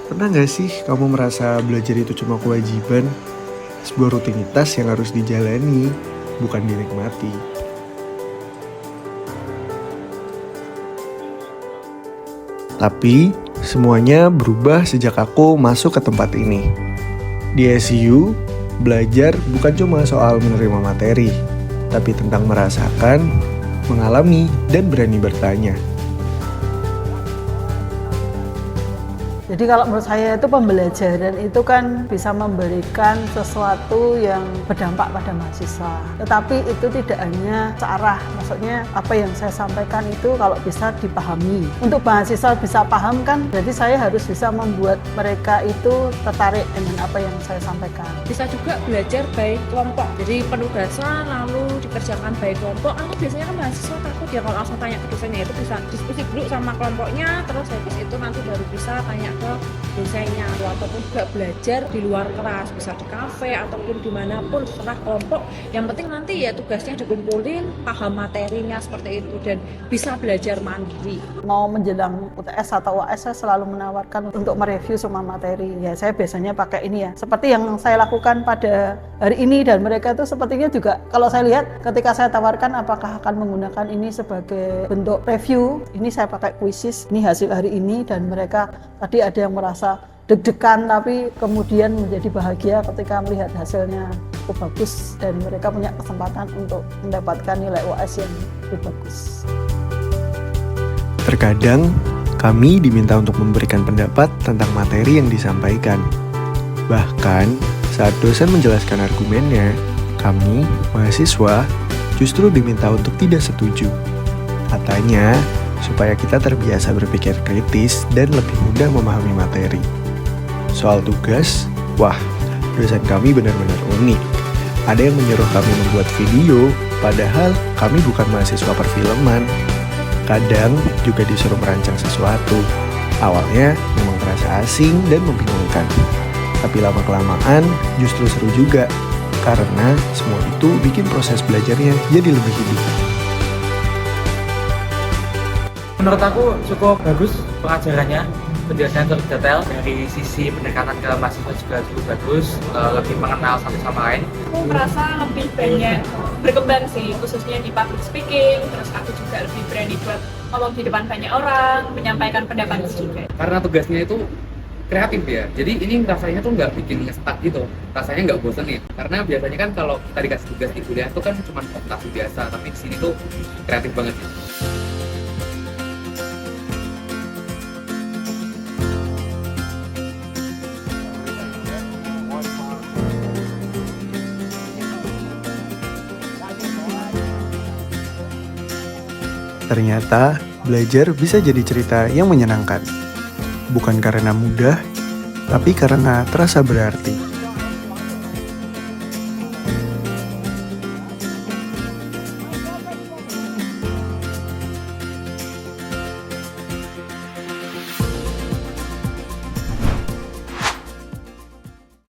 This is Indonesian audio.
Pernah gak sih kamu merasa belajar itu cuma kewajiban? Sebuah rutinitas yang harus dijalani, bukan dinikmati. Tapi, semuanya berubah sejak aku masuk ke tempat ini. Di SU, belajar bukan cuma soal menerima materi, tapi tentang merasakan, mengalami, dan berani bertanya. Jadi kalau menurut saya itu pembelajaran itu kan bisa memberikan sesuatu yang berdampak pada mahasiswa. Tetapi itu tidak hanya searah, maksudnya apa yang saya sampaikan itu kalau bisa dipahami. Untuk mahasiswa bisa paham kan, berarti saya harus bisa membuat mereka itu tertarik dengan apa yang saya sampaikan. Bisa juga belajar by kelompok, jadi penugasan lalu dikerjakan by kelompok. Aku biasanya kan mahasiswa takut ya kalau langsung tanya ke dosennya, itu bisa diskusi dulu sama kelompoknya, terus habis itu nanti baru bisa tanya ke dosennya, ataupun juga belajar di luar kelas, bisa di kafe ataupun dimanapun setelah kelompok. Yang penting nanti ya tugasnya dikumpulin, paham materinya seperti itu, dan bisa belajar mandiri. Mau menjelang UTS atau UAS saya selalu menawarkan untuk mereview semua materi. Ya saya biasanya pakai ini ya, seperti yang saya lakukan pada hari ini, dan mereka itu sepertinya juga kalau saya lihat ketika saya tawarkan apakah akan menggunakan ini sebagai bentuk review, ini saya pakai quizzes, ini hasil hari ini, dan mereka tadi ada yang merasa deg-degan tapi kemudian menjadi bahagia ketika melihat hasilnya cukup bagus dan mereka punya kesempatan untuk mendapatkan nilai UAS yang lebih bagus. Terkadang, kami diminta untuk memberikan pendapat tentang materi yang disampaikan. Bahkan, saat dosen menjelaskan argumennya, kami, mahasiswa, justru diminta untuk tidak setuju. Katanya, supaya kita terbiasa berpikir kritis dan lebih mudah memahami materi. Soal tugas, wah, dosen kami benar-benar unik. Ada yang menyuruh kami membuat video, padahal kami bukan mahasiswa perfilman. Kadang juga disuruh merancang sesuatu. Awalnya memang terasa asing dan membingungkan. Tapi lama-kelamaan justru seru juga, karena semua itu bikin proses belajarnya jadi lebih hidup. Menurut aku cukup bagus pengajarannya, penjelasannya cukup detail, dari sisi pendekatan ke mahasiswa juga cukup bagus, lebih mengenal satu sama lain. Aku merasa lebih banyak berkembang sih, khususnya di public speaking, terus aku juga lebih berani buat ngomong di depan banyak orang, menyampaikan pendapat juga. Karena tugasnya itu kreatif ya, jadi ini rasanya tuh nggak bikin ngestak gitu, rasanya nggak bosan nih. Karena biasanya kan kalau kita dikasih tugas di kuliah tuh kan cuma presentasi biasa, tapi di sini tuh kreatif banget sih. Ternyata, belajar bisa jadi cerita yang menyenangkan. Bukan karena mudah, tapi karena terasa berarti.